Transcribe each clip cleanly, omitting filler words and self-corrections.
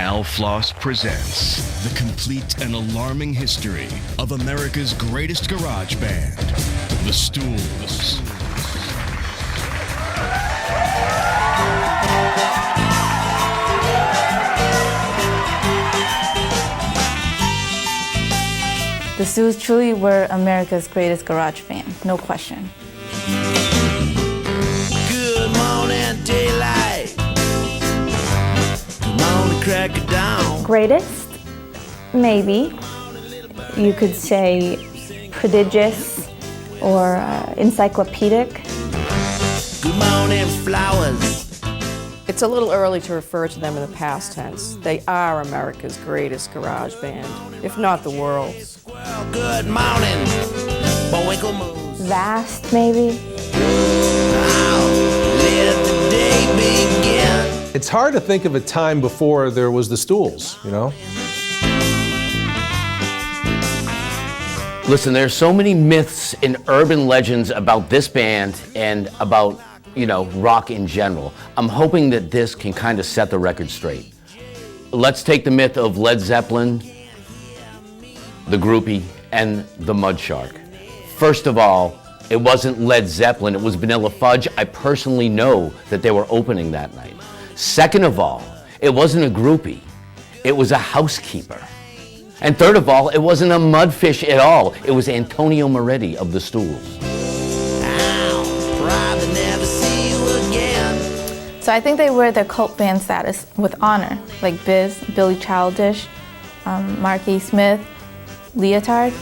Al Floss presents the complete and alarming history of America's greatest garage band, the Stools. The Stools truly were America's greatest garage band, no question. Good morning, daylight. Come on and crack it down. Greatest? Maybe. You could say prodigious or encyclopedic. Good morning, flowers. It's a little early to refer to them in the past tense. They are America's greatest garage band, if not the world's. Well, good morning, Bowinkle Moose. Vast, maybe. Now, let the day begin. It's hard to think of a time before there was the Stools, you know? Listen, there's so many myths and urban legends about this band and about, rock in general. I'm hoping that this can kind of set the record straight. Let's take the myth of Led Zeppelin, the Groupie, and the Mud Shark. First of all, it wasn't Led Zeppelin, it was Vanilla Fudge. I personally know that they were opening that night. Second of all, it wasn't a groupie, it was a housekeeper. And third of all, it wasn't a mudfish at all, it was Antonio Moretti of the Stools. So I think they wear their cult band status with honor, like Biz, Billy Childish, Marky Smith, Leotard.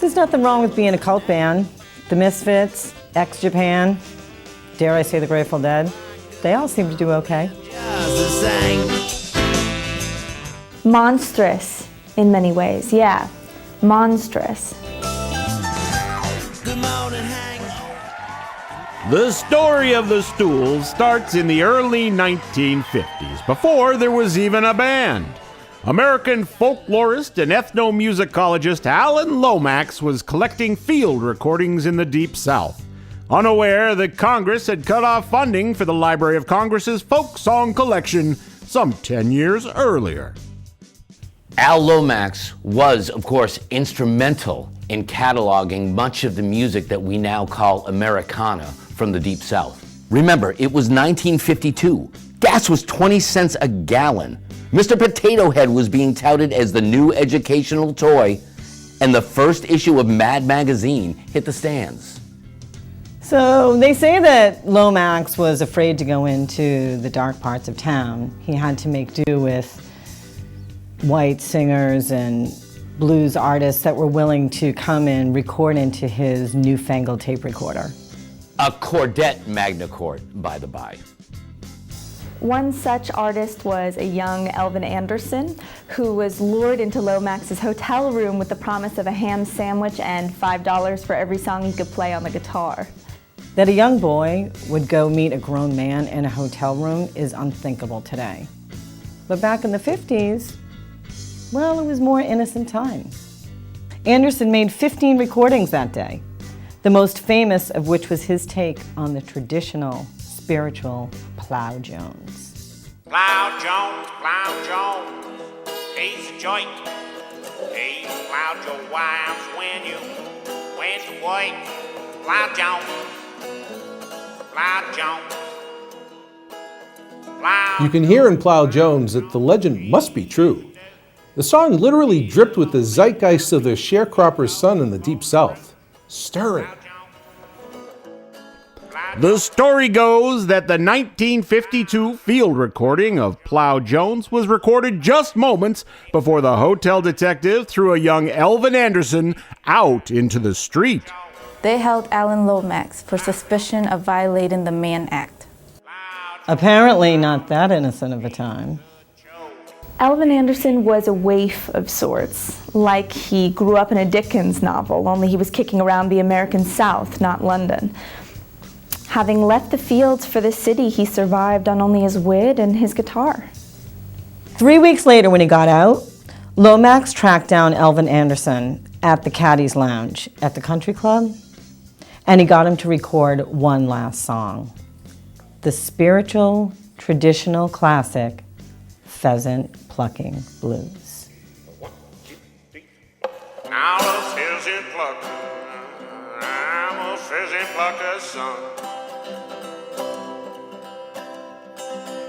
There's nothing wrong with being a cult band. The Misfits, Ex-Japan, dare I say the Grateful Dead, they all seem to do okay. Monstrous in many ways, yeah, monstrous. The story of the Stools starts in the early 1950s, before there was even a band. American folklorist and ethnomusicologist Alan Lomax was collecting field recordings in the Deep South, unaware that Congress had cut off funding for the Library of Congress's folk song collection some 10 years earlier. Al Lomax was, of course, instrumental in cataloging much of the music that we now call Americana from the Deep South. Remember, it was 1952. Gas was 20 cents a gallon. Mr. Potato Head was being touted as the new educational toy, and the first issue of Mad Magazine hit the stands. So they say that Lomax was afraid to go into the dark parts of town. He had to make do with white singers and blues artists that were willing to come and record into his newfangled tape recorder. A Cordette Magnacord, by the by. One such artist was a young Elvin Anderson, who was lured into Lomax's hotel room with the promise of a ham sandwich and $5 for every song he could play on the guitar. That a young boy would go meet a grown man in a hotel room is unthinkable today. But back in the 50s, well, it was more innocent time. Anderson made 15 recordings that day, the most famous of which was his take on the traditional spiritual Plow Jones. Plow Jones, he's a joint. He plowed your wives when you went to work. Plow Jones. You can hear in Plow Jones that the legend must be true. The song literally dripped with the zeitgeist of the sharecropper's son in the Deep South. Stirring. The story goes that the 1952 field recording of Plow Jones was recorded just moments before the hotel detective threw a young Elvin Anderson out into the street. They held Alan Lomax for suspicion of violating the Mann Act. Apparently not that innocent of a time. Elvin Anderson was a waif of sorts, like he grew up in a Dickens novel, only he was kicking around the American South, not London. Having left the fields for the city, he survived on only his wit and his guitar. 3 weeks later, when he got out, Lomax tracked down Elvin Anderson at the Caddy's Lounge at the country club, and he got him to record one last song. the spiritual, traditional classic, Pheasant Plucking Blues. Now a pheasant plucker, I'm a pheasant plucker's son.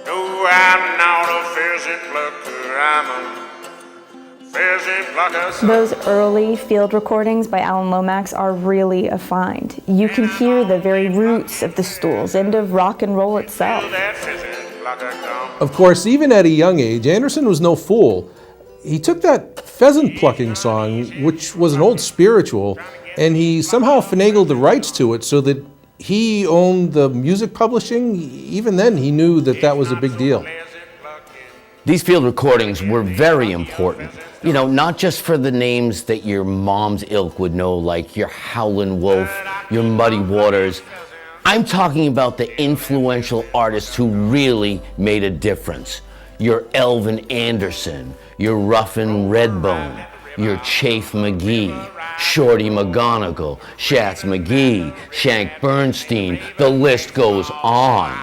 No, I'm not a pheasant plucker, I'm a pheasant plucker's son. Those early field recordings by Alan Lomax are really a find. You can hear the very roots of the Stools and of rock and roll itself. That pheasant plucker come. Of course, even at a young age, Anderson was no fool. He took that pheasant plucking song, which was an old spiritual, and he somehow finagled the rights to it so that he owned the music publishing. Even then, he knew that that was a big deal. These field recordings were very important. You know, not just for the names that your mom's ilk would know, like your Howlin' Wolf, your Muddy Waters. I'm talking about the influential artists who really made a difference. Your Elvin Anderson, your Ruffin Redbone, your Chafe McGee, Shorty McGonigal, Shats McGee, Shank Bernstein, the list goes on.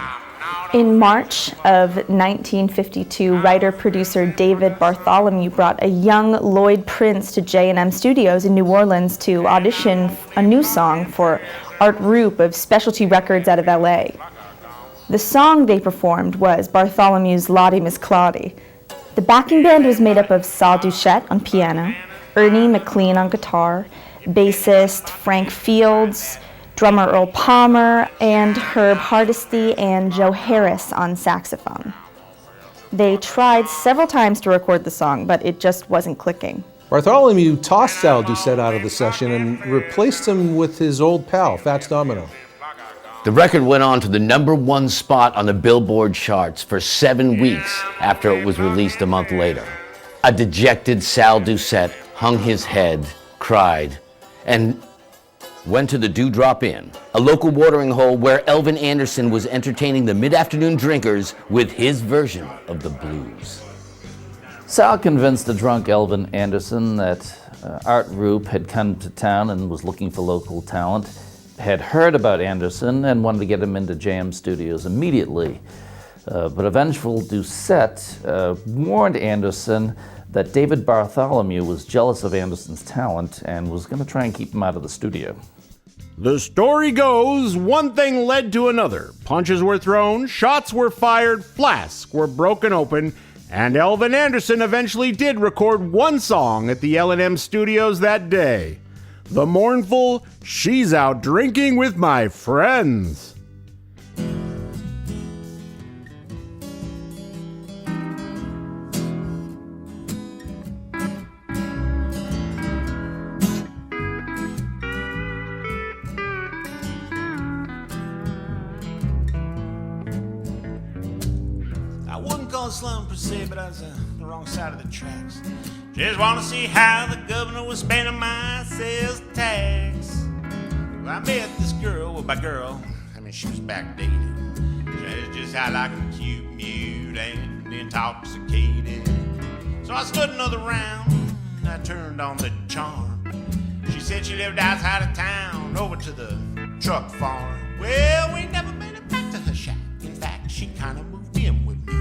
In March of 1952, writer-producer David Bartholomew brought a young Lloyd Prince to J&M Studios in New Orleans to audition a new song for Art Roop of Specialty Records out of LA. The song they performed was Bartholomew's Lottie Miss Claudie. The backing band was made up of Saul Duchette on piano, Ernie McLean on guitar, bassist Frank Fields, drummer Earl Palmer, and Herb Hardesty and Joe Harris on saxophone. They tried several times to record the song, but it just wasn't clicking. Bartholomew tossed Sal Doucette out of the session and replaced him with his old pal, Fats Domino. The record went on to the #1 spot on the Billboard charts for 7 weeks after it was released a month later. A dejected Sal Doucette hung his head, cried, and went to the Dewdrop Inn, a local watering hole where Elvin Anderson was entertaining the mid-afternoon drinkers with his version of the blues. Sal convinced the drunk Elvin Anderson that Art Roop had come to town and was looking for local talent, had heard about Anderson and wanted to get him into J&M Studios immediately. But a vengeful Doucette warned Anderson that David Bartholomew was jealous of Anderson's talent and was going to try and keep him out of the studio. The story goes, one thing led to another. Punches were thrown, shots were fired, flasks were broken open, and Elvin Anderson eventually did record one song at the L&M Studios that day. The mournful, "She's Out Drinking with My Friends." I wouldn't call it slum per se, but I was on the wrong side of the tracks. Just want to see how the governor was spending my sales tax. Well, I met this girl, well, by girl, I mean, she was backdated. That's just how I can cute, mute, and intoxicated. So I stood another round, and I turned on the charm. She said she lived outside of town, over to the truck farm. Well, we never made it back to her shack. In fact, she kind of moved in with me.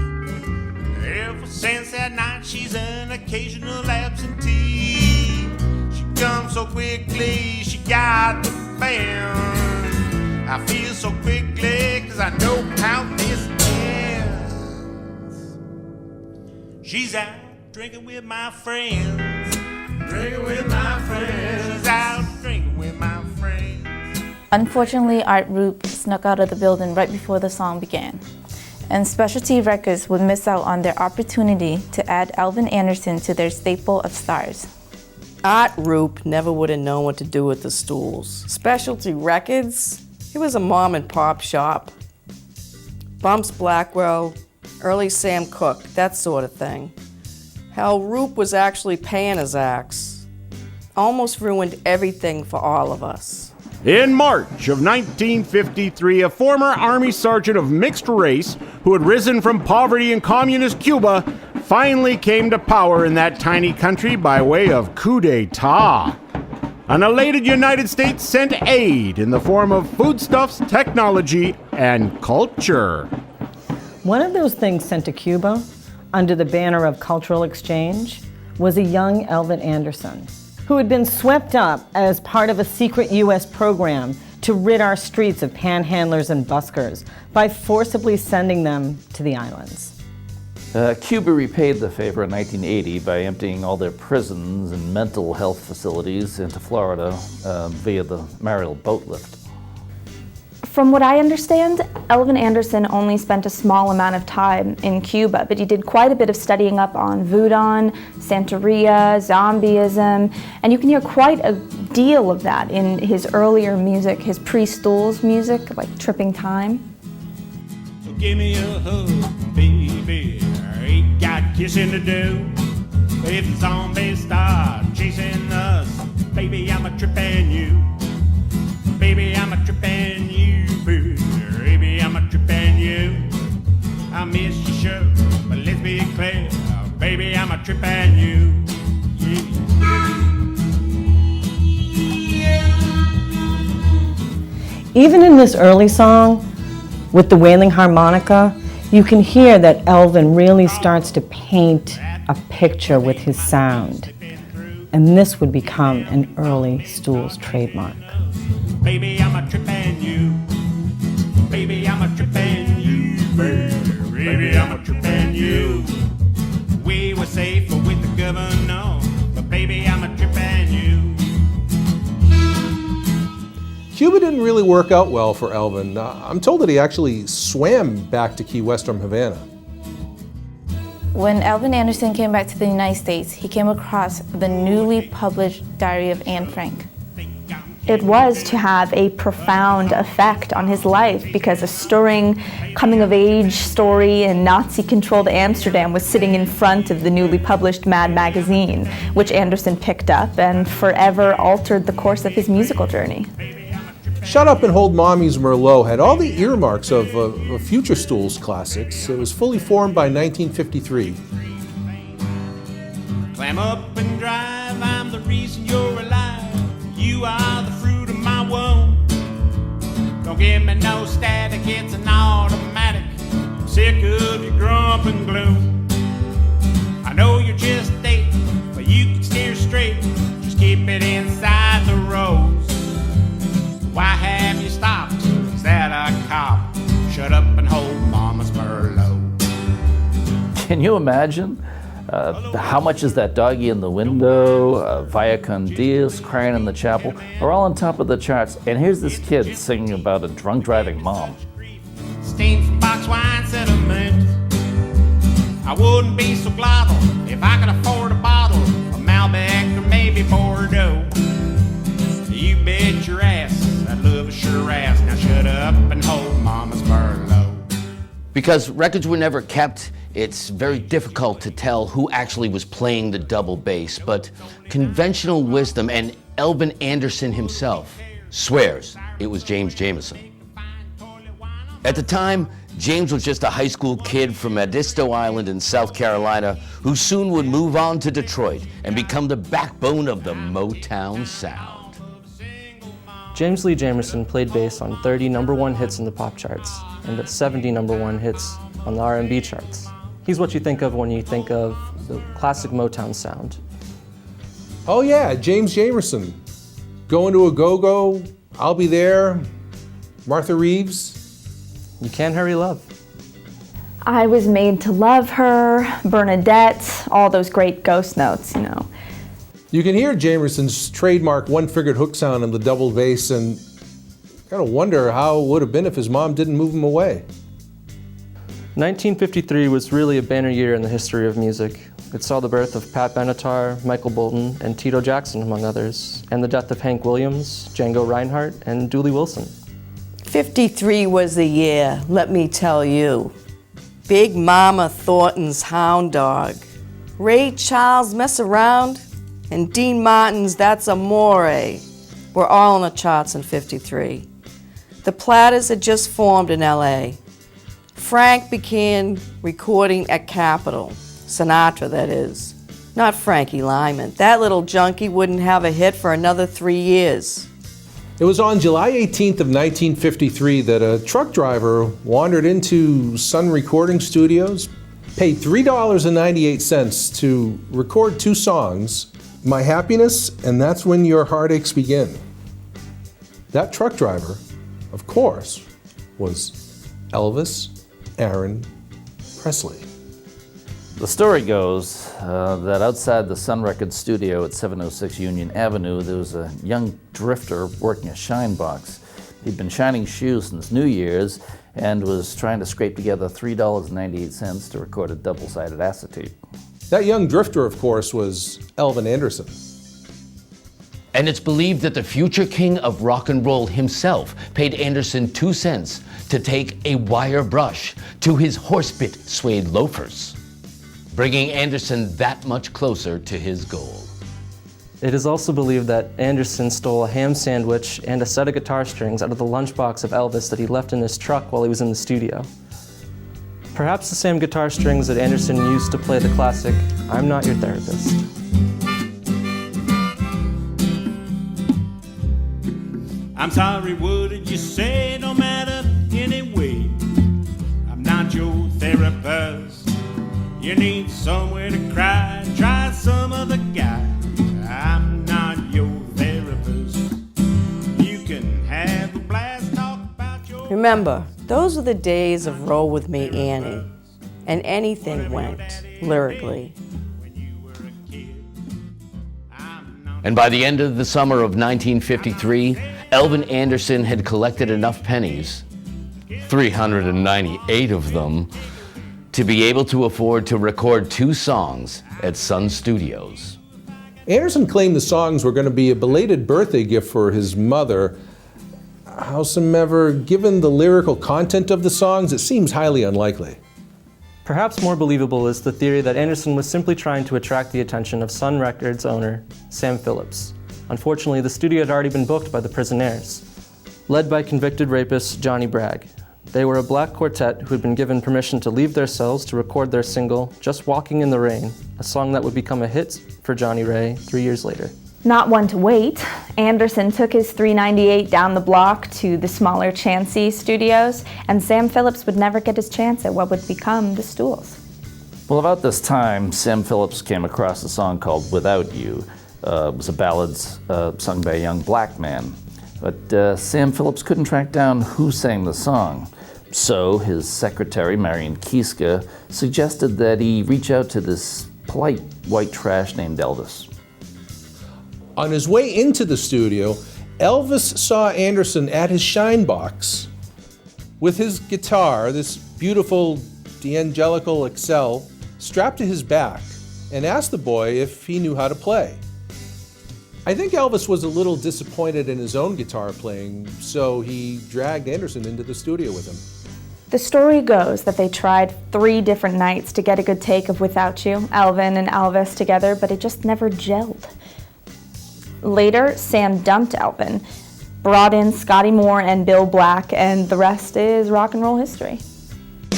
Ever since that night, she's an occasional absentee. She comes so quickly, she got the band. I feel so quickly, cause I know how this ends. She's out drinking with my friends. Drinking with my friends. She's out drinking with my friends. Unfortunately, Art Roop snuck out of the building right before the song began, and Specialty Records would miss out on their opportunity to add Elvin Anderson to their staple of stars. Art Roop never would have known what to do with the Stools. Specialty Records? It was a mom and pop shop. Bumps Blackwell, early Sam Cooke, that sort of thing. Hell, Roop was actually paying his acts. Almost ruined everything for all of us. In March of 1953, a former Army sergeant of mixed race who had risen from poverty in communist Cuba finally came to power in that tiny country by way of coup d'etat. An elated United States sent aid in the form of foodstuffs, technology, and culture. One of those things sent to Cuba, under the banner of cultural exchange, was a young Elvin Anderson, who had been swept up as part of a secret U.S. program to rid our streets of panhandlers and buskers by forcibly sending them to the islands. Cuba repaid the favor in 1980 by emptying all their prisons and mental health facilities into Florida via the Mariel boat lift. From what I understand, Elvin Anderson only spent a small amount of time in Cuba, but he did quite a bit of studying up on voodoo, Santeria, zombieism, and you can hear quite a deal of that in his earlier music, his pre-Stools music, like Tripping Time. So give me a hug, baby. I ain't got kissing to do. If the zombies start chasing us, baby, I'm a tripping you. Baby, I'm a tripping you, baby, I'm a tripping you. I miss your show, but let's be clear, baby, I'm a tripping you. Even in this early song, with the wailing harmonica, you can hear that Elvin really starts to paint a picture with his sound. And this would become an early Stools trademark. Baby, I'm a trippin' you. Baby, I'm a trippin' you. Baby, I'm a trippin' you. We were safe with the governor, but baby, I'm a trippin' you. Cuba didn't really work out well for Elvin. I'm told that he actually swam back to Key West from Havana. When Elvin Anderson came back to the United States, he came across the newly published Diary of Anne Frank. It was to have a profound effect on his life because a stirring coming-of-age story in Nazi-controlled Amsterdam was sitting in front of the newly published Mad magazine, which Anderson picked up and forever altered the course of his musical journey. Shut Up and Hold Mommy's Merlot had all the earmarks of future Stools classics. It was fully formed by 1953. Climb up and drive, I'm the reason you're alive. You are the fruit of my womb. Don't give me no static, it's an automatic. I'm sick of your grump and gloom. I know you're just 8, but you can steer straight. Just keep it inside the roads. Why have you stopped? Is that a cop? Shut up and hold Mama's Merlot. Can you imagine? How much is that doggy in the window, Via con Dios, Crying in the Chapel, are all on top of the charts, and here's this kid singing about a drunk driving mom. Steam from box wine settlement. I wouldn't be so glottal if I could afford a bottle of Malbec or maybe Bordeaux. You bet your ass, I'd love a sure ass. Now shut up and hold Mama's Merlot. Because records were never kept, it's very difficult to tell who actually was playing the double bass, but conventional wisdom and Elvin Anderson himself swears it was James Jamerson. At the time, James was just a high school kid from Edisto Island in South Carolina who soon would move on to Detroit and become the backbone of the Motown sound. James Lee Jamerson played bass on 30 #1 hits in the pop charts and 70 #1 hits on the R&B charts. He's what you think of when you think of the classic Motown sound. Oh yeah, James Jamerson. Going to a Go-Go, I'll Be There, Martha Reeves. You Can't Hurry Love. I Was Made to Love Her, Bernadette, all those great ghost notes, you know. You can hear Jamerson's trademark one-fingered hook sound on the double bass and kind of wonder how it would have been if his mom didn't move him away. 1953 was really a banner year in the history of music. It saw the birth of Pat Benatar, Michael Bolton, and Tito Jackson, among others, and the death of Hank Williams, Django Reinhardt, and Dooley Wilson. 53 was the year, let me tell you. Big Mama Thornton's Hound Dog, Ray Charles' Mess Around, and Dean Martin's That's Amore were all on the charts in 53. The Platters had just formed in LA. Frank began recording at Capitol, Sinatra that is. Not Frankie Lyman. That little junkie wouldn't have a hit for another 3 years. It was on July 18th of 1953 that a truck driver wandered into Sun Recording Studios, paid $3.98 to record 2 songs, My Happiness and That's When Your Heartaches Begin. That truck driver, of course, was Elvis Aaron Presley. The story goes that outside the Sun Records studio at 706 Union Avenue, there was a young drifter working a shine box. He'd been shining shoes since New Year's and was trying to scrape together $3.98 to record a double-sided acetate. That young drifter, of course, was Elvin Anderson. And it's believed that the future king of rock and roll himself paid Anderson 2 cents to take a wire brush to his horsebit suede loafers, bringing Anderson that much closer to his goal. It is also believed that Anderson stole a ham sandwich and a set of guitar strings out of the lunchbox of Elvis that he left in his truck while he was in the studio. Perhaps the same guitar strings that Anderson used to play the classic, I'm Not Your Therapist. I'm sorry, what did you say? Don't matter anyway. I'm not your therapist. You need somewhere to cry. Try some other guy. I'm not your therapist. You can have a blast, talk about your... Remember, those were the days of Roll With Me, Annie. And anything went, lyrically. And by the end of the summer of 1953, Elvin Anderson had collected enough pennies, 398 of them, to be able to afford to record 2 songs at Sun Studios. Anderson claimed the songs were going to be a belated birthday gift for his mother. Howsoever, given the lyrical content of the songs, it seems highly unlikely. Perhaps more believable is the theory that Anderson was simply trying to attract the attention of Sun Records owner Sam Phillips. Unfortunately, the studio had already been booked by the Prisonaires, led by convicted rapist Johnny Bragg. They were a black quartet who had been given permission to leave their cells to record their single, Just Walking in the Rain, a song that would become a hit for Johnny Ray 3 years later. Not one to wait, Anderson took his $3.98 down the block to the smaller Chansey studios, and Sam Phillips would never get his chance at what would become the Stools. Well, about this time, Sam Phillips came across a song called Without You. It was a ballad sung by a young black man. But Sam Phillips couldn't track down who sang the song. So his secretary, Marion Kieska, suggested that he reach out to this polite white trash named Elvis. On his way into the studio, Elvis saw Anderson at his shine box with his guitar, this beautiful D'Angelical Excel, strapped to his back, and asked the boy if he knew how to play. I think Elvis was a little disappointed in his own guitar playing, so he dragged Anderson into the studio with him. The story goes that they tried 3 different nights to get a good take of Without You, Elvin and Elvis together, but it just never gelled. Later, Sam dumped Elvin, brought in Scotty Moore and Bill Black, and the rest is rock and roll history.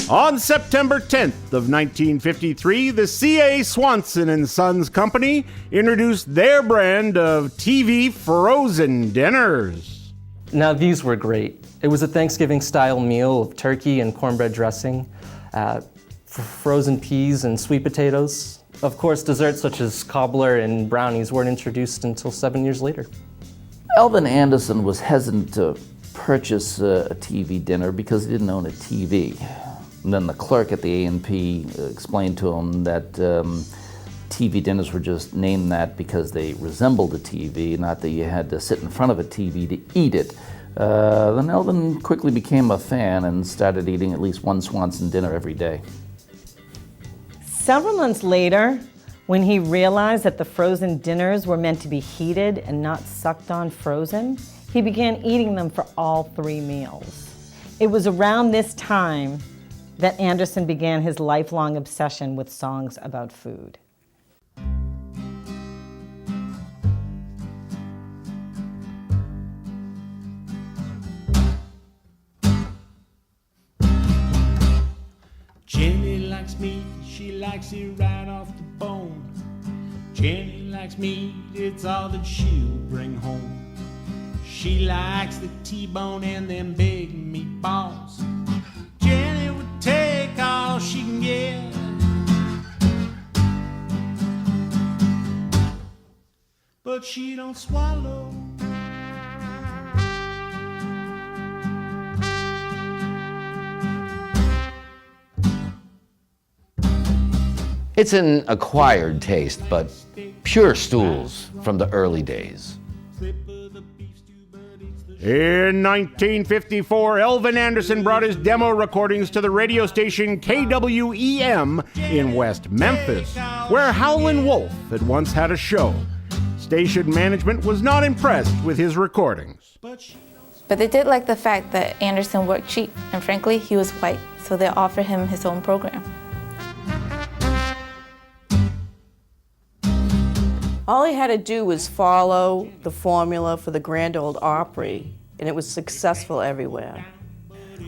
On September 10th of 1953, the C.A. Swanson and Sons Company introduced their brand of TV frozen dinners. Now these were great. It was a Thanksgiving-style meal of turkey and cornbread dressing, frozen peas and sweet potatoes. Of course, desserts such as cobbler and brownies weren't introduced until 7 years later. Elvin Anderson was hesitant to purchase a TV dinner because he didn't own a TV. And then the clerk at the A&P explained to him that TV dinners were just named that because they resembled a TV, not that you had to sit in front of a TV to eat it. Then Elvin quickly became a fan and started eating at least one Swanson dinner every day. Several months later, when he realized that the frozen dinners were meant to be heated and not sucked on frozen, he began eating them for all 3 meals. It was around this time that Anderson began his lifelong obsession with songs about food. Jenny likes meat, she likes it right off the bone. Jenny likes meat, it's all that she'll bring home. She likes the T-bone and them big meatballs. Jenny would take all she can get. But she don't swallow. It's an acquired taste, but pure Stools from the early days. In 1954, Elvin Anderson brought his demo recordings to the radio station KWEM in West Memphis, where Howlin' Wolf had once had a show. Station management was not impressed with his recordings. But they did like the fact that Anderson worked cheap, and frankly, he was white, so they offered him his own program. All he had to do was follow the formula for the Grand Ole Opry, and it was successful everywhere.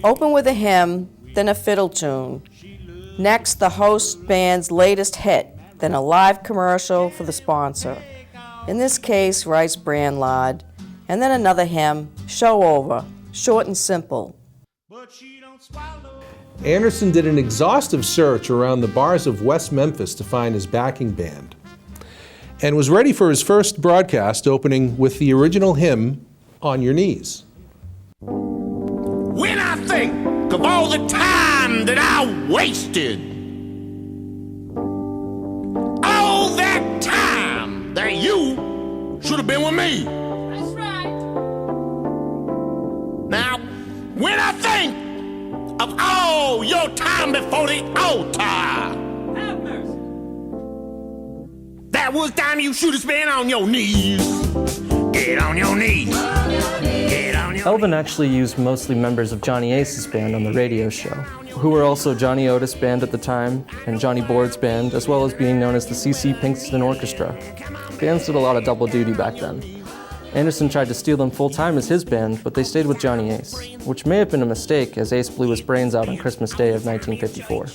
Open with a hymn, then a fiddle tune. Next, the host band's latest hit, then a live commercial for the sponsor. In this case, Rice Bran Lard, and then another hymn, Show Over, short and simple. Anderson did an exhaustive search around the bars of West Memphis to find his backing band, and was ready for his first broadcast, opening with the original hymn, On Your Knees. When I think of all the time that I wasted, all that time that you should have been with me. That's right. Now, when I think of all your time before the altar, have mercy. That was time you should have spent on your knees. Get on your knees. Get on your Elvin actually used mostly members of Johnny Ace's band on the radio show, who were also Johnny Otis' band at the time and Johnny Board's band, as well as being known as the C.C. Pinkston Orchestra. Bands did a lot of double duty back then. Anderson tried to steal them full-time as his band, but they stayed with Johnny Ace, which may have been a mistake as Ace blew his brains out on Christmas Day of 1954.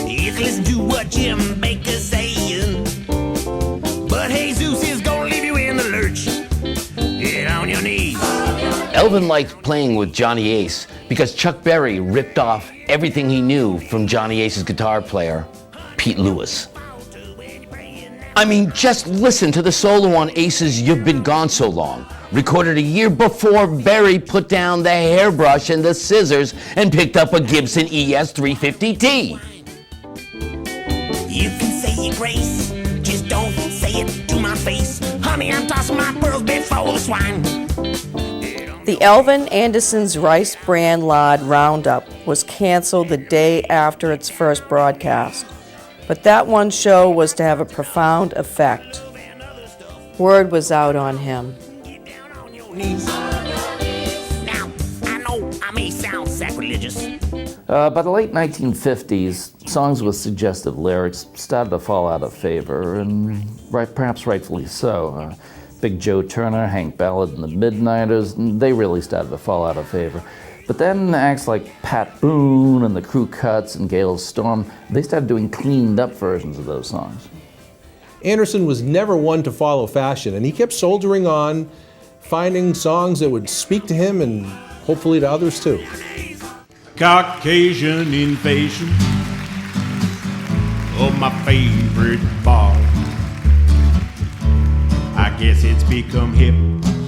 You can listen to what Jim Baker's saying, but Jesus is gonna leave you in the lurch. Get on your knees. Elvin liked playing with Johnny Ace because Chuck Berry ripped off everything he knew from Johnny Ace's guitar player, Pete Lewis. I mean, just listen to the solo on Ace's You've Been Gone So Long, recorded a year before Berry put down the hairbrush and the scissors and picked up a Gibson ES 350T. You can say your grace, just don't say it to my face. Honey, I'm tossing my pearls before the swine. The Elvin Anderson's Rice Bran Lard Roundup was canceled the day after its first broadcast, but that one show was to have a profound effect. Word was out on him. Now, I know I may sound sacrilegious. By the late 1950s, songs with suggestive lyrics started to fall out of favor, and perhaps rightfully so. Big Joe Turner, Hank Ballard, and the Midnighters, they really started to fall out of favor. But then acts like Pat Boone and the Crew Cuts and Gale Storm, they started doing cleaned up versions of those songs. Anderson was never one to follow fashion, and he kept soldiering on, finding songs that would speak to him and hopefully to others too. Caucasian invasion of my favorite bar. I guess it's become hip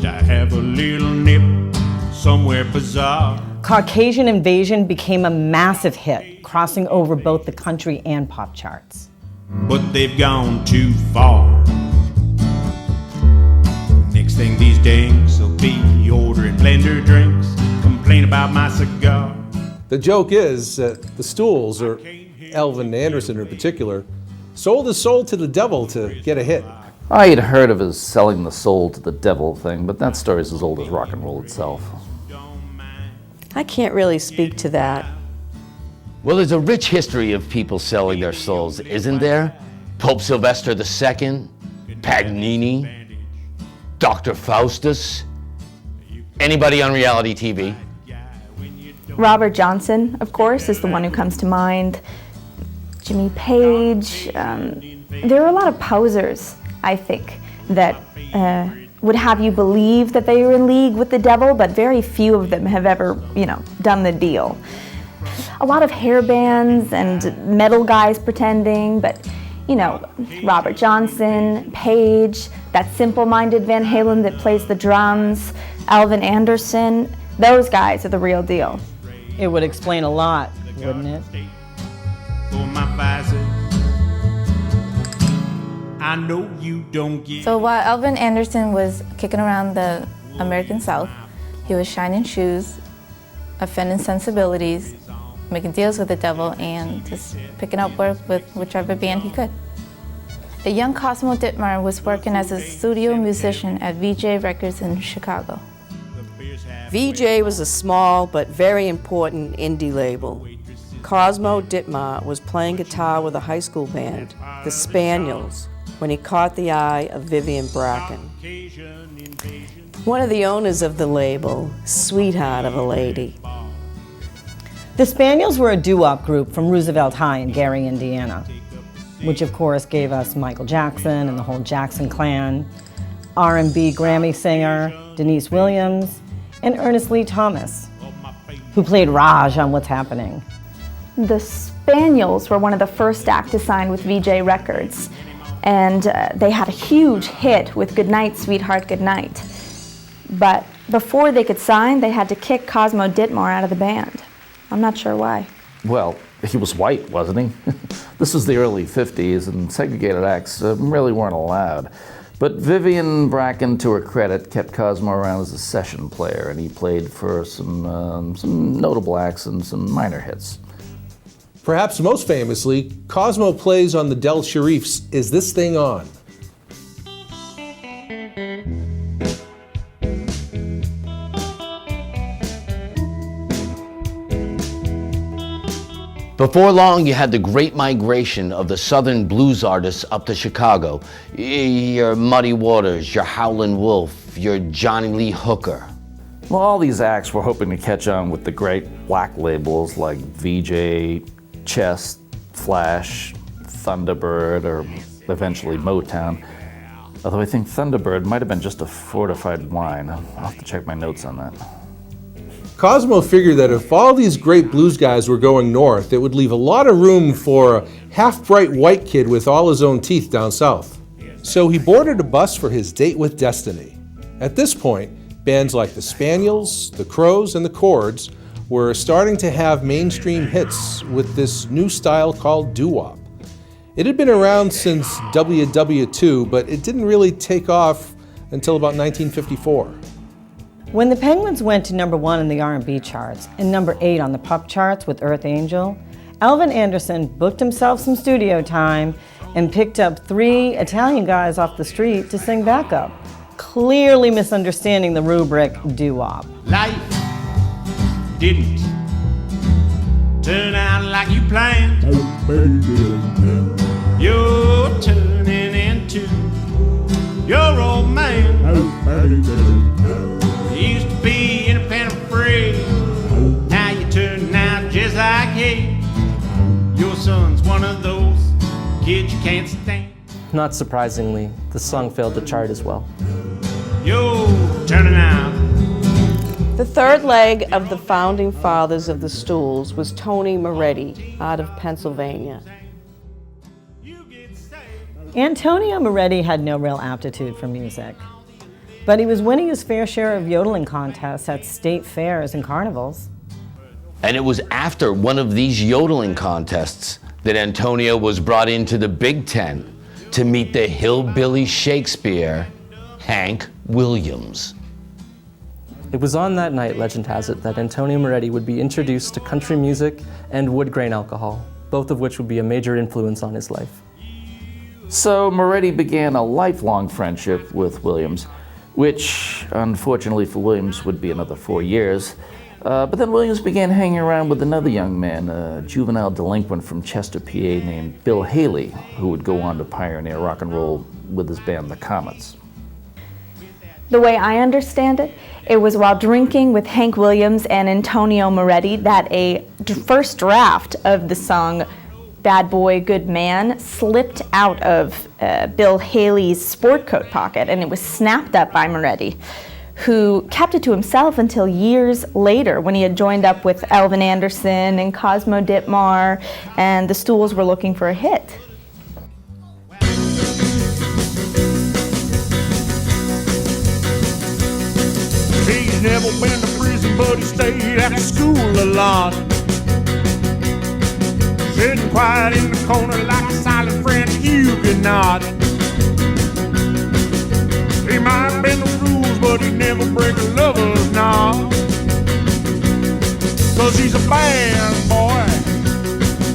to have a little nip somewhere bizarre. Caucasian Invasion became a massive hit, crossing over both the country and pop charts. But they've gone too far. Next thing these dinks will be ordering blender drinks, complain about my cigar. The joke is that the Stools, or Elvin Anderson in particular, sold his soul to the devil to get a hit. I had heard of his selling the soul to the devil thing, but that story's as old as rock and roll itself. I can't really speak to that. Well, there's a rich history of people selling their souls, isn't there? Pope Sylvester II, Paganini, Dr. Faustus. Anybody on reality TV? Robert Johnson, of course, is the one who comes to mind. Jimmy Page, There are a lot of posers, I think, that would have you believe that they are in league with the devil, but very few of them have ever, done the deal. A lot of hair bands and metal guys pretending, but, Robert Johnson, Page, that simple-minded Van Halen that plays the drums, Alvin Anderson, those guys are the real deal. It would explain a lot, wouldn't it? I know you don't get. So while Alvin Anderson was kicking around the American South, he was shining shoes, offending sensibilities, making deals with the devil, and just picking up work with whichever band he could. A young Cosmo Dittmar was working as a studio musician at VJ Records in Chicago. VJ was a small but very important indie label. Cosmo Dittmar was playing guitar with a high school band, the Spaniels, when he caught the eye of Vivian Bracken. One of the owners of the label, sweetheart of a lady. The Spaniels were a doo-wop group from Roosevelt High in Gary, Indiana, which of course gave us Michael Jackson and the whole Jackson clan, R&B Grammy singer Denise Williams, and Ernest Lee Thomas, who played Raj on What's Happening. The Spaniels were one of the first acts to sign with VJ Records, and they had a huge hit with Goodnight, Sweetheart, Goodnight. But before they could sign, they had to kick Cosmo Dittmar out of the band. I'm not sure why. Well, he was white, wasn't he? This was the early 50s, and segregated acts really weren't allowed. But Vivian Bracken, to her credit, kept Cosmo around as a session player, and he played for some notable acts and some minor hits. Perhaps most famously, Cosmo plays on the Del Sharif's Is This Thing On? Before long, you had the great migration of the southern blues artists up to Chicago. Your Muddy Waters, your Howlin' Wolf, your Johnny Lee Hooker. Well, all these acts were hoping to catch on with the great black labels like VJ, Chess, Flash, Thunderbird, or eventually Motown. Although I think Thunderbird might have been just a fortified wine. I'll have to check my notes on that. Cosmo figured that if all these great blues guys were going north, it would leave a lot of room for a half-bright white kid with all his own teeth down south. So he boarded a bus for his date with destiny. At this point, bands like the Spaniels, the Crows, and the Chords were starting to have mainstream hits with this new style called doo-wop. It had been around since WW2, but it didn't really take off until about 1954. When the Penguins went to #1 in the R&B charts and #8 on the pop charts with Earth Angel, Alvin Anderson booked himself some studio time and picked up 3 Italian guys off the street to sing backup, clearly misunderstanding the rubric doo-wop. Life didn't turn out like you planned. You're turning into your old man. You used to be independent free. Now you turn out just like he. Your son's one of those kids you can't stand. Not surprisingly, the song failed to chart as well. You're turning out. The third leg of the founding fathers of the Stools was Tony Moretti out of Pennsylvania. Antonio Moretti had no real aptitude for music, but he was winning his fair share of yodeling contests at state fairs and carnivals. And it was after one of these yodeling contests that Antonio was brought into the Big Tent to meet the hillbilly Shakespeare, Hank Williams. It was on that night, legend has it, that Antonio Moretti would be introduced to country music and wood grain alcohol, both of which would be a major influence on his life. So Moretti began a lifelong friendship with Williams, which, unfortunately for Williams, would be another 4 years. But then Williams began hanging around with another young man, a juvenile delinquent from Chester, PA, named Bill Haley, who would go on to pioneer rock and roll with his band, the Comets. The way I understand it, it was while drinking with Hank Williams and Antonio Moretti that a first draft of the song bad boy, good man, slipped out of Bill Haley's sport coat pocket, and it was snapped up by Moretti, who kept it to himself until years later when he had joined up with Elvin Anderson and Cosmo Ditmar, and the Stools were looking for a hit. He's never been to prison, but he stayed at school a lot. Sitting quiet in the corner like a silent French Huguenot. He might have been the rules, but he never break a lover's knot. 'Cause he's a bad boy,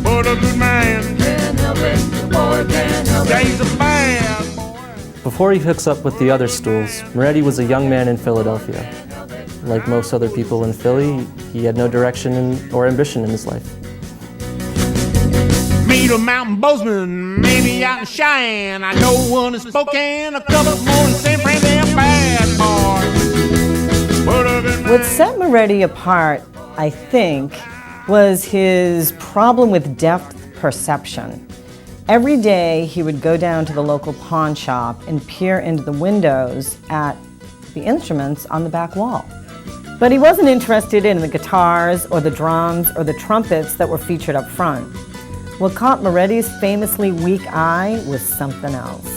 but a good man. Can't help it, the boy can't help it. Yeah, he's a bad boy. Before he hooks up with the other Stools, Moretti was a young man in Philadelphia. Like most other people in Philly, he had no direction or ambition in his life. Meet a mountain bozeman, maybe out in Cheyenne. I know one in Spokane, a couple more in San Fran. They're bad boys. What set Moretti apart, I think, was his problem with depth perception. Every day he would go down to the local pawn shop and peer into the windows at the instruments on the back wall. But he wasn't interested in the guitars or the drums or the trumpets that were featured up front. What caught Moretti's famously weak eye was something else.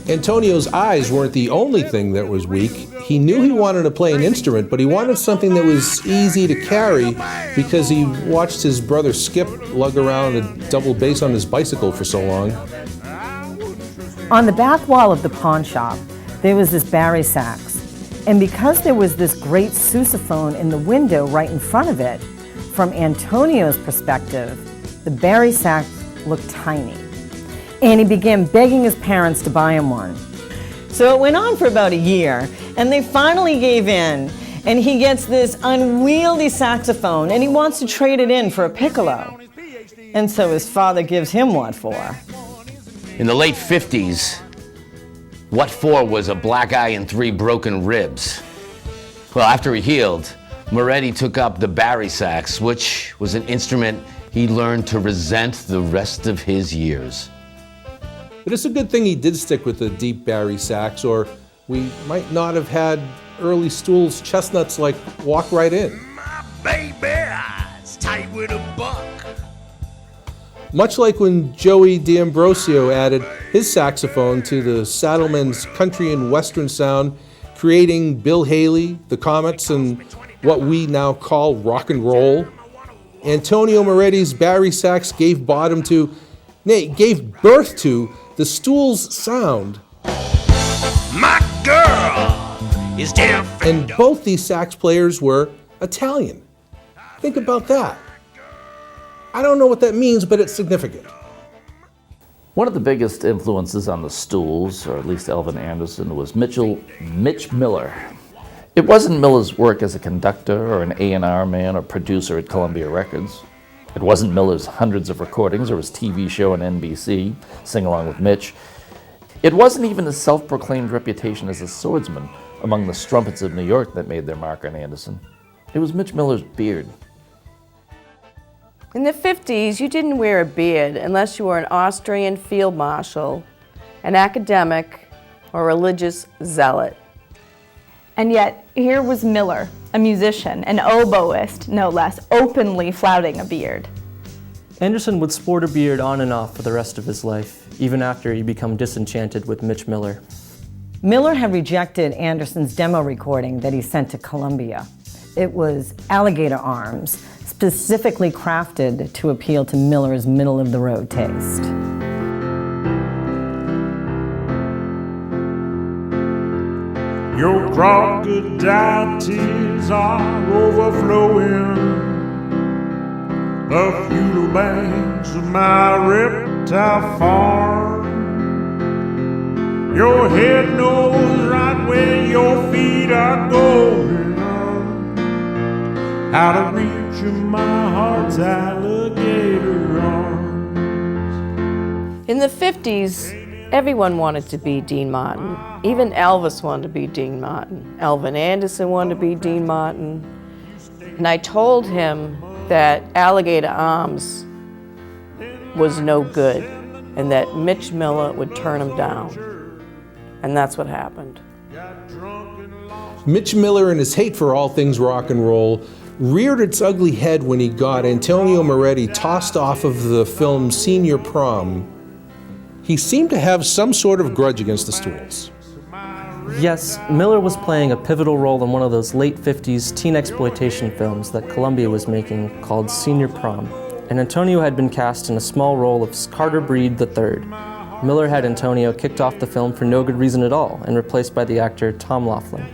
Antonio's eyes weren't the only thing that was weak. He knew he wanted to play an instrument, but he wanted something that was easy to carry because he watched his brother Skip lug around a double bass on his bicycle for so long. On the back wall of the pawn shop, there was this Barry sax. And because there was this great sousaphone in the window right in front of it, from Antonio's perspective, the Barry sax looked tiny. And he began begging his parents to buy him one. So it went on for about a year, and they finally gave in, and he gets this unwieldy saxophone, and he wants to trade it in for a piccolo. And so his father gives him what for. In the late 50s, what for was a black eye and 3 broken ribs. Well, after he healed, Moretti took up the Barry sax, which was an instrument he learned to resent the rest of his years. But it's a good thing he did stick with the deep Barry sax, or we might not have had early Stools chestnuts like Walk Right In. My baby's tight with a buck. Much like when Joey D'Ambrosio added his saxophone to the Saddlemen's country and western sound, creating Bill Haley, the Comets, and what we now call rock and roll, Antonio Moretti's Barry sax gave birth to the Stools sound. My girl is different. And both these sax players were Italian. Think about that. I don't know what that means, but it's significant. One of the biggest influences on the Stools, or at least Elvin Anderson, was Mitch Miller. It wasn't Miller's work as a conductor or an A&R man or producer at Columbia Records. It wasn't Miller's hundreds of recordings or his TV show on NBC, Sing Along with Mitch. It wasn't even his self-proclaimed reputation as a swordsman among the strumpets of New York that made their mark on Anderson. It was Mitch Miller's beard. In the 50s, you didn't wear a beard unless you were an Austrian field marshal, an academic, or religious zealot. And yet, here was Miller, a musician, an oboist, no less, openly flouting a beard. Anderson would sport a beard on and off for the rest of his life, even after he became disenchanted with Mitch Miller. Miller had rejected Anderson's demo recording that he sent to Columbia. It was alligator arms, specifically crafted to appeal to Miller's middle-of-the-road taste. Your crocodile tears are overflowing. The feudal banks of my reptile farm. Your head knows right where your feet are going. Out of reach of my heart's alligator arms. In the 50s, everyone wanted to be Dean Martin. Even Elvis wanted to be Dean Martin. Elvin Anderson wanted to be Dean Martin. And I told him that Alligator Arms was no good and that Mitch Miller would turn him down. And that's what happened. Mitch Miller and his hate for all things rock and roll reared its ugly head when he got Antonio Moretti tossed off of the film Senior Prom. He seemed to have some sort of grudge against the Stools. Yes, Miller was playing a pivotal role in one of those late 50s teen exploitation films that Columbia was making called Senior Prom, and Antonio had been cast in a small role of Carter Breed III. Miller had Antonio kicked off the film for no good reason at all and replaced by the actor Tom Laughlin.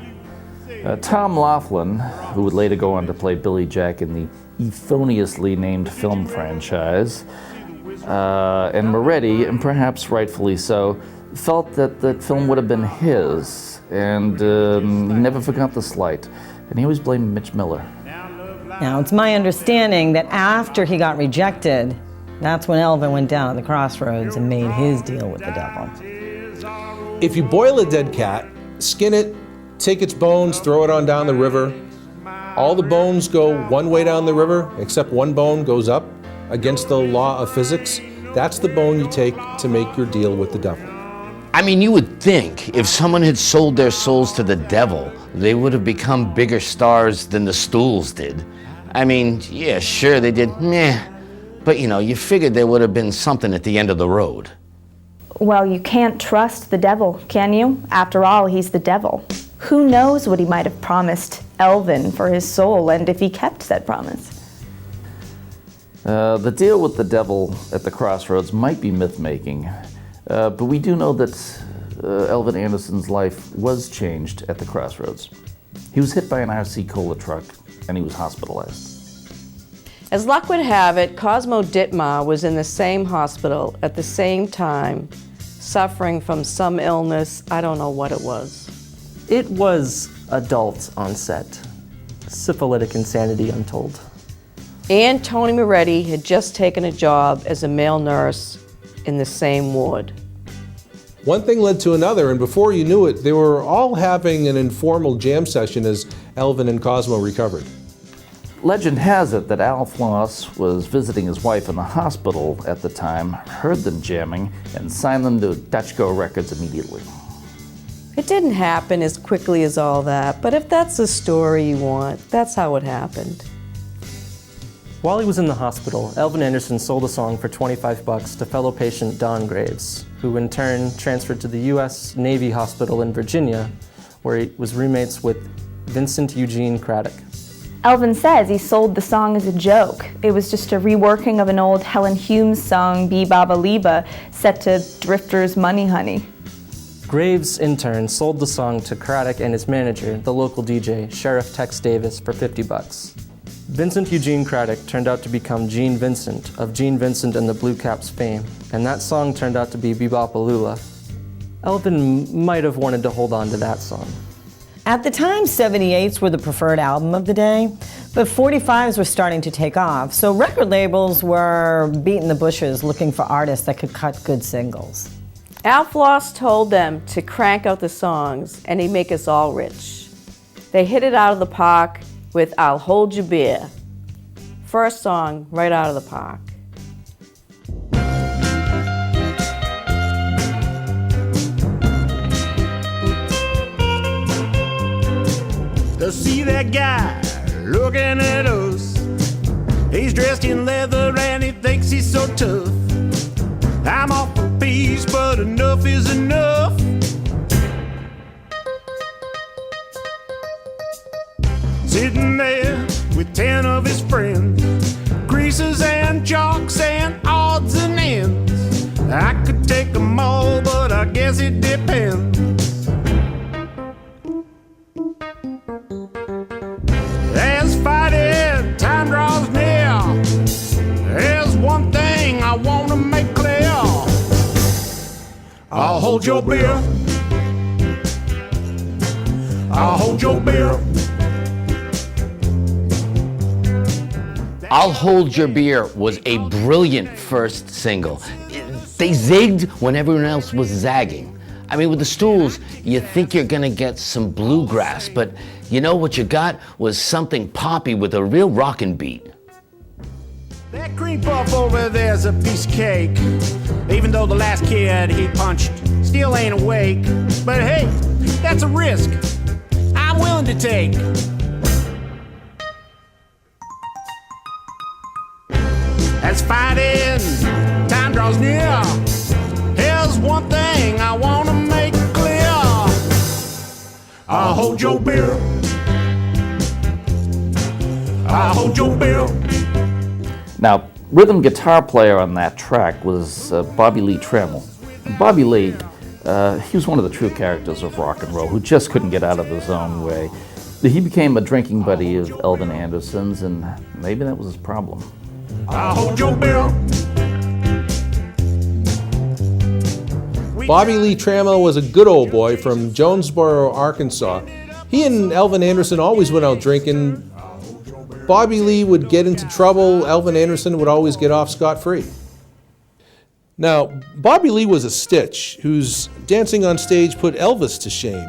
Tom Laughlin, who would later go on to play Billy Jack in the euphoniously named film franchise, and Moretti, and perhaps rightfully so, felt that the film would have been his, and he never forgot the slight, and he always blamed Mitch Miller. Now, it's my understanding that after he got rejected, that's when Elvin went down at the crossroads and made his deal with the devil. If you boil a dead cat, skin it, take its bones, throw it on down the river, all the bones go one way down the river, except one bone goes up against the law of physics. That's the bone you take to make your deal with the devil. I mean, you would think if someone had sold their souls to the devil, they would have become bigger stars than the Stools did. I mean, yeah, sure, they did meh, but you know, you figured there would have been something at the end of the road. Well, you can't trust the devil, can you? After all, he's the devil. Who knows what he might have promised Elvin for his soul, and if he kept that promise? The deal with the devil at the crossroads might be myth-making, but we do know that Elvin Anderson's life was changed at the crossroads. He was hit by an RC Cola truck, and he was hospitalized. As luck would have it, Cosmo Ditmar was in the same hospital at the same time, suffering from some illness. I don't know what it was. It was adult onset. Syphilitic insanity, I'm told. And Tony Moretti had just taken a job as a male nurse in the same ward. One thing led to another, and before you knew it, they were all having an informal jam session as Elvin and Cosmo recovered. Legend has it that Al Floss was visiting his wife in the hospital at the time, heard them jamming, and signed them to Dutchco Records immediately. It didn't happen as quickly as all that, but if that's the story you want, that's how it happened. While he was in the hospital, Elvin Anderson sold a song for $25 to fellow patient Don Graves, who in turn transferred to the U.S. Navy Hospital in Virginia, where he was roommates with Vincent Eugene Craddock. Elvin says he sold the song as a joke. It was just a reworking of an old Helen Humes song, Bee Baba Liba, set to Drifter's Money Honey. Graves, in turn, sold the song to Craddock and his manager, the local DJ, Sheriff Tex Davis, for $50. Vincent Eugene Craddock turned out to become Gene Vincent of Gene Vincent and the Blue Caps fame, and that song turned out to be Bebopalula. Elvin might have wanted to hold on to that song. At the time, 78s were the preferred album of the day, but 45s were starting to take off, so record labels were beating the bushes looking for artists that could cut good singles. Al Floss told them to crank out the songs and he'd make us all rich. They hit it out of the park with I'll Hold Your Beer. First song right out of the park. To see that guy looking at us, he's dressed in leather and he thinks he's so tough. I'm off a piece, but enough is enough. Sitting there with 10 of his friends, greasers and chalks and odds and ends. I could take them all, but I guess it depends. As fighting time draws near, there's one thing I want to make clear. I'll hold your beer. I'll hold your beer. I'll Hold Your Beer was a brilliant first single. They zigged when everyone else was zagging. I mean, with the Stools, you think you're gonna get some bluegrass, but you know what you got was something poppy with a real rockin' beat. That cream puff over there's a piece of cake. Even though the last kid he punched still ain't awake. But hey, that's a risk I'm willing to take. As fighting time draws near, here's one thing I want to make clear. I'll hold your beer. I'll hold your beer. Now, rhythm guitar player on that track was Bobby Lee Trammell. And Bobby Lee, he was one of the true characters of rock and roll who just couldn't get out of his own way. He became a drinking buddy of Elvin Anderson's, and maybe that was his problem. I'll hold your beer. Bobby Lee Trammell was a good old boy from Jonesboro, Arkansas. He and Elvin Anderson always went out drinking. Bobby Lee would get into trouble. Elvin Anderson would always get off scot-free. Now, Bobby Lee was a stitch whose dancing on stage put Elvis to shame.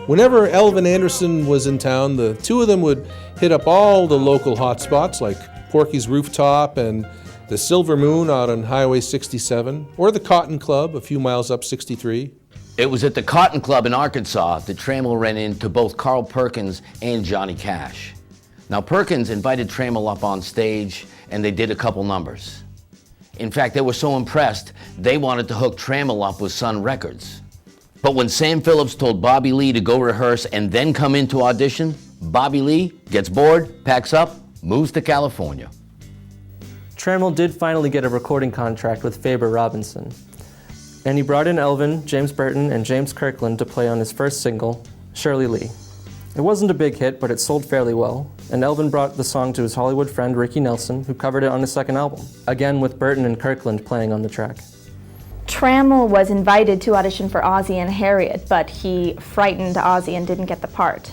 Whenever Elvin Anderson was in town, the two of them would hit up all the local hot spots like Porky's Rooftop and the Silver Moon out on Highway 67, or the Cotton Club a few miles up 63. It was at the Cotton Club in Arkansas that Trammell ran into both Carl Perkins and Johnny Cash. Now, Perkins invited Trammell up on stage, and they did a couple numbers. In fact, they were so impressed, they wanted to hook Trammell up with Sun Records. But when Sam Phillips told Bobby Lee to go rehearse and then come in to audition, Bobby Lee gets bored, packs up, moves to California. Trammell did finally get a recording contract with Faber Robinson, and he brought in Elvin, James Burton, and James Kirkland to play on his first single, Shirley Lee. It wasn't a big hit, but it sold fairly well, and Elvin brought the song to his Hollywood friend Ricky Nelson, who covered it on his second album, again with Burton and Kirkland playing on the track. Trammell was invited to audition for Ozzy and Harriet, but he frightened Ozzy and didn't get the part.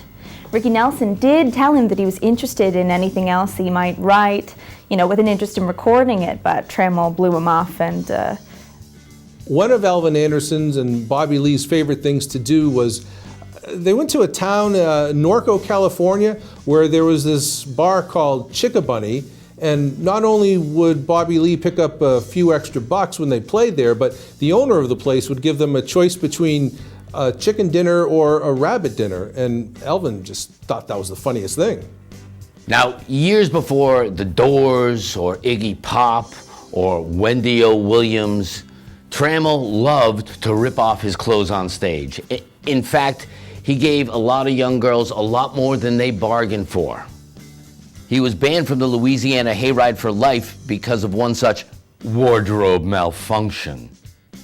Ricky Nelson did tell him that he was interested in anything else he might write, with an interest in recording it, but Trammell blew him off and... One of Elvin Anderson's and Bobby Lee's favorite things to do was they went to a town, Norco, California, where there was this bar called Chickabunny, and not only would Bobby Lee pick up a few extra bucks when they played there, but the owner of the place would give them a choice between a chicken dinner or a rabbit dinner, and Elvin just thought that was the funniest thing. Now, years before The Doors or Iggy Pop or Wendy O. Williams, Trammell loved to rip off his clothes on stage. In fact, he gave a lot of young girls a lot more than they bargained for. He was banned from the Louisiana Hayride for life because of one such wardrobe malfunction.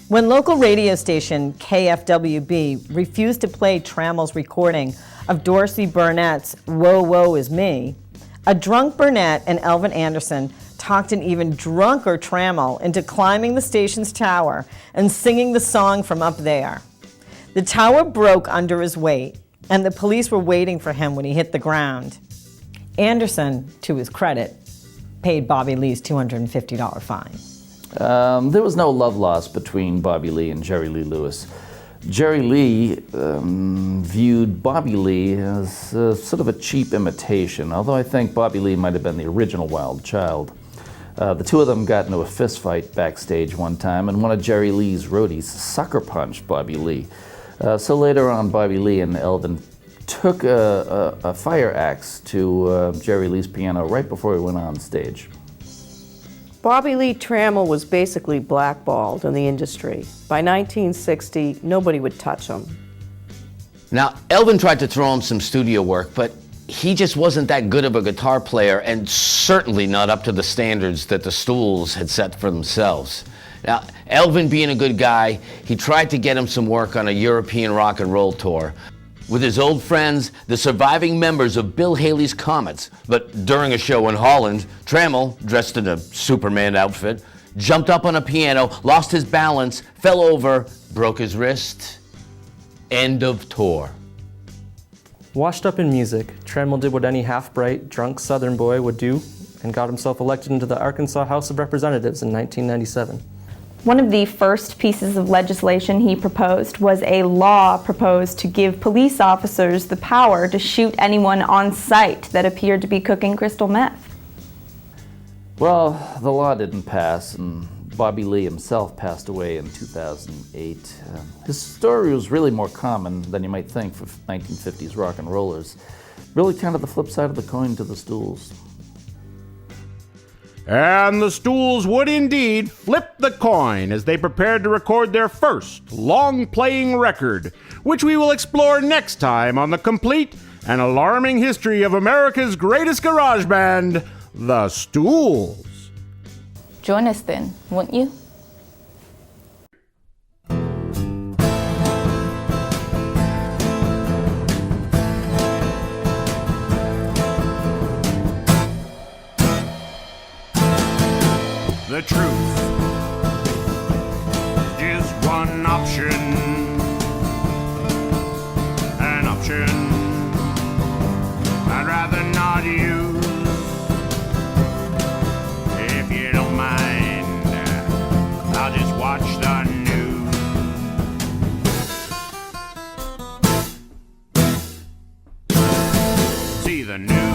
When local radio station KFWB refused to play Trammell's recording of Dorsey Burnett's Whoa, Whoa Is Me, a drunk Burnett and Elvin Anderson talked an even drunker Trammell into climbing the station's tower and singing the song from up there. The tower broke under his weight, and the police were waiting for him when he hit the ground. Anderson, to his credit, paid Bobby Lee's $250 fine. There was no love lost between Bobby Lee and Jerry Lee Lewis. Jerry Lee viewed Bobby Lee as sort of a cheap imitation, although I think Bobby Lee might have been the original wild child. The two of them got into a fist fight backstage one time, and one of Jerry Lee's roadies sucker punched Bobby Lee. So later on, Bobby Lee and Elvin took a fire axe to Jerry Lee's piano right before he went on stage. Bobby Lee Trammell was basically blackballed in the industry. By 1960, nobody would touch him. Now, Elvin tried to throw him some studio work, but he just wasn't that good of a guitar player, and certainly not up to the standards that the Stools had set for themselves. Now, Elvin being a good guy, he tried to get him some work on a European rock and roll tour with his old friends, the surviving members of Bill Haley's Comets. But during a show in Holland, Trammell, dressed in a Superman outfit, jumped up on a piano, lost his balance, fell over, broke his wrist. End of tour. Washed up in music, Trammell did what any half-bright, drunk Southern boy would do and got himself elected into the Arkansas House of Representatives in 1997. One of the first pieces of legislation he proposed was a law proposed to give police officers the power to shoot anyone on sight that appeared to be cooking crystal meth. Well, the law didn't pass, and Bobby Lee himself passed away in 2008. His story was really more common than you might think for 1950s rock and rollers. Really kind of the flip side of the coin to the Stools. And the Stools would indeed flip the coin as they prepared to record their first long-playing record, which we will explore next time on the complete and alarming history of America's greatest garage band, the Stools. Join us then, won't you? The truth is one option, an option I'd rather not use. If you don't mind, I'll just watch the news. See the news.